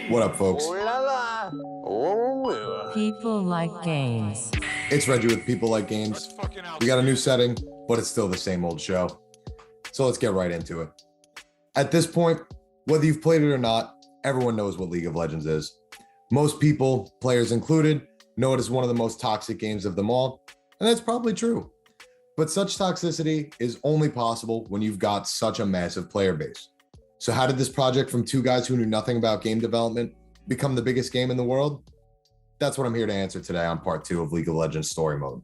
What up, folks? Oh la la. Oh. People like games. It's Reggie with People Like Games. We got a new setting, but it's still the same old show. So let's get right into it. At this point, whether you've played it or not, everyone knows what League of Legends is. Most people, players included, know it as one of the most toxic games of them all, and that's probably true. But such toxicity is only possible when you've got such a massive player base. So how did this project from two guys who knew nothing about game development become the biggest game in the world? That's what I'm here to answer today on part 2 of League of Legends Story Mode.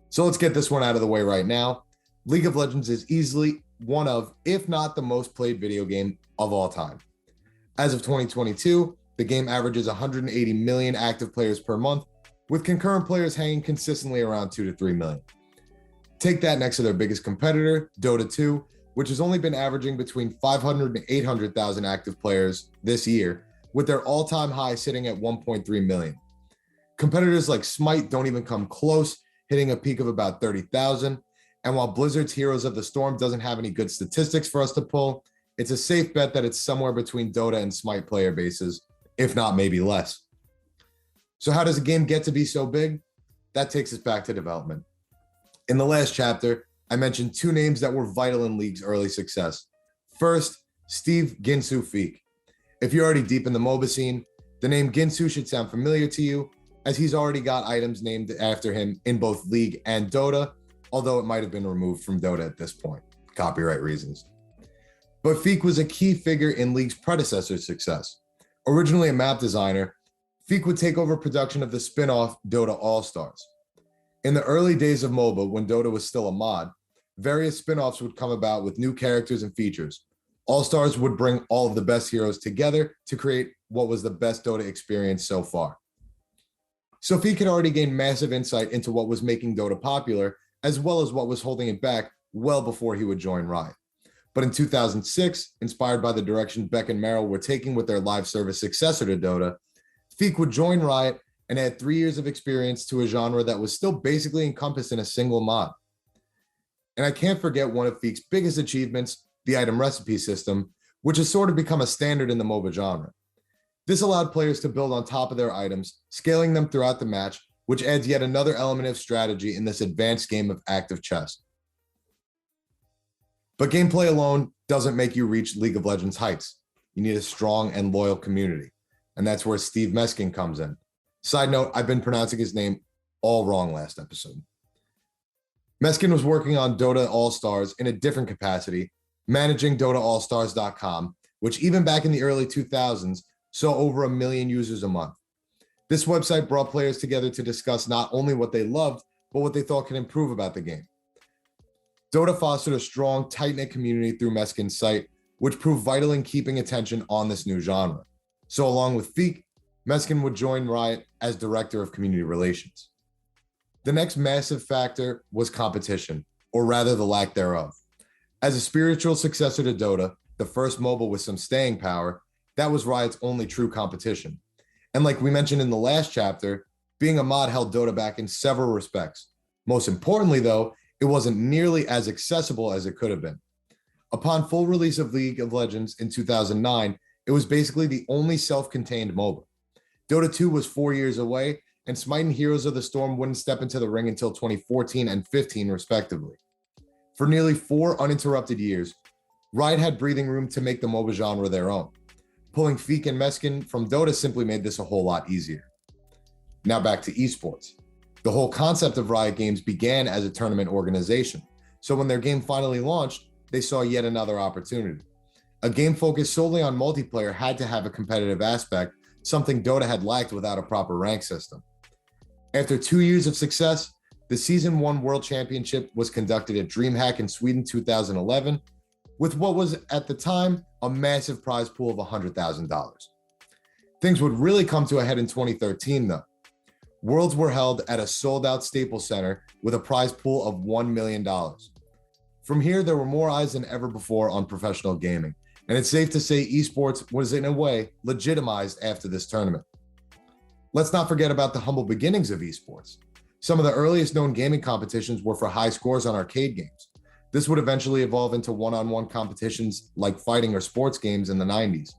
So let's get this one out of the way right now. League of Legends is easily one of, if not the most played video game of all time. As of 2022, the game averages 180 million active players per month, with concurrent players hanging consistently around 2 to 3 million. Take that next to their biggest competitor, Dota 2, which has only been averaging between 500 and 800,000 active players this year, with their all-time high sitting at 1.3 million. Competitors like Smite don't even come close, hitting a peak of about 30,000. And while Blizzard's Heroes of the Storm doesn't have any good statistics for us to pull, it's a safe bet that it's somewhere between Dota and Smite player bases, if not maybe less. So how does a game get to be so big? That takes us back to development. In the last chapter, I mentioned two names that were vital in League's early success. First, Steve Ginsu Feek. If you're already deep in the MOBA scene, the name Ginsu should sound familiar to you, as he's already got items named after him in both League and Dota, although it might have been removed from Dota at this point, copyright reasons. But Feek was a key figure in League's predecessor's success. Originally a map designer, Feek would take over production of the spin-off Dota All-Stars. In the early days of MOBA, when Dota was still a mod, various spin-offs would come about with new characters and features. All-Stars would bring all of the best heroes together to create what was the best Dota experience so far. So Feek had already gained massive insight into what was making Dota popular, as well as what was holding it back well before he would join Riot. But in 2006, inspired by the direction Beck and Merrill were taking with their live service successor to Dota, Feek would join Riot and add 3 years of experience to a genre that was still basically encompassed in a single mod. And I can't forget one of Feek's biggest achievements, the item recipe system, which has sort of become a standard in the MOBA genre. This allowed players to build on top of their items, scaling them throughout the match, which adds yet another element of strategy in this advanced game of active chess. But gameplay alone doesn't make you reach League of Legends heights. You need a strong and loyal community, and that's where Steve Meskin comes in. Side note, I've been pronouncing his name all wrong last episode. Meskin was working on Dota All-Stars in a different capacity, managing DotaAllStars.com, which even back in the early 2000s saw over 1 million users a month. This website brought players together to discuss not only what they loved, but what they thought could improve about the game. Dota fostered a strong, tight-knit community through Meskin's site, which proved vital in keeping attention on this new genre. So along with Feek, Meskin would join Riot as Director of Community Relations. The next massive factor was competition, or rather the lack thereof. As a spiritual successor to Dota, the first MOBA with some staying power, that was Riot's only true competition. And like we mentioned in the last chapter, being a mod held Dota back in several respects. Most importantly though, it wasn't nearly as accessible as it could have been. Upon full release of League of Legends in 2009, it was basically the only self-contained MOBA. Dota 2 was 4 years away, and Smite and Heroes of the Storm wouldn't step into the ring until 2014 and 15 respectively. For nearly 4 uninterrupted years, Riot had breathing room to make the MOBA genre their own. Pulling Feek and Meskin from Dota simply made this a whole lot easier. Now back to esports. The whole concept of Riot Games began as a tournament organization, so when their game finally launched, they saw yet another opportunity. A game focused solely on multiplayer had to have a competitive aspect, something Dota had lacked without a proper rank system. After 2 years of success, the Season 1 World Championship was conducted at DreamHack in Sweden 2011, with what was at the time a massive prize pool of $100,000. Things would really come to a head in 2013 though. Worlds were held at a sold-out Staples Center with a prize pool of $1 million. From here, there were more eyes than ever before on professional gaming, and it's safe to say esports was in a way legitimized after this tournament. Let's not forget about the humble beginnings of esports. Some of the earliest known gaming competitions were for high scores on arcade games. This would eventually evolve into one-on-one competitions like fighting or sports games in the 90s.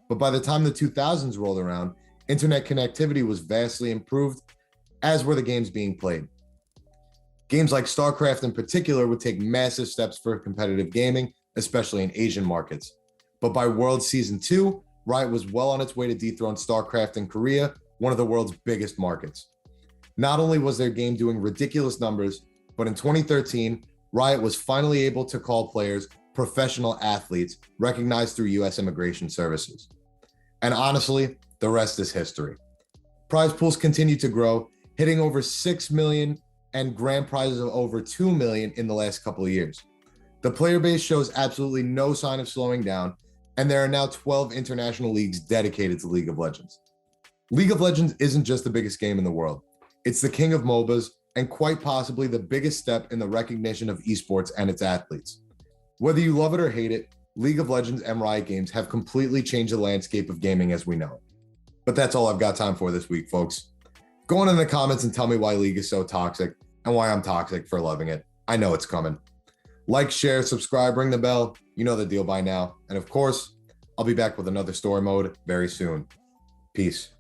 But by the time the 2000s rolled around, internet connectivity was vastly improved, as were the games being played. Games like StarCraft in particular would take massive steps for competitive gaming, especially in Asian markets. But by World Season 2, Riot was well on its way to dethrone StarCraft in Korea, one of the world's biggest markets. Not only was their game doing ridiculous numbers, but in 2013, Riot was finally able to call players professional athletes recognized through US immigration services. And honestly, the rest is history. Prize pools continue to grow, hitting over 6 million and grand prizes of over 2 million in the last couple of years. The player base shows absolutely no sign of slowing down, and there are now 12 international leagues dedicated to League of Legends. League of Legends isn't just the biggest game in the world. It's the king of MOBAs and quite possibly the biggest step in the recognition of esports and its athletes. Whether you love it or hate it, League of Legends and Riot Games have completely changed the landscape of gaming as we know it. But that's all I've got time for this week, folks. Go on in the comments and tell me why League is so toxic and why I'm toxic for loving it. I know it's coming. Like, share, subscribe, ring the bell. You know the deal by now. And of course, I'll be back with another story mode very soon. Peace.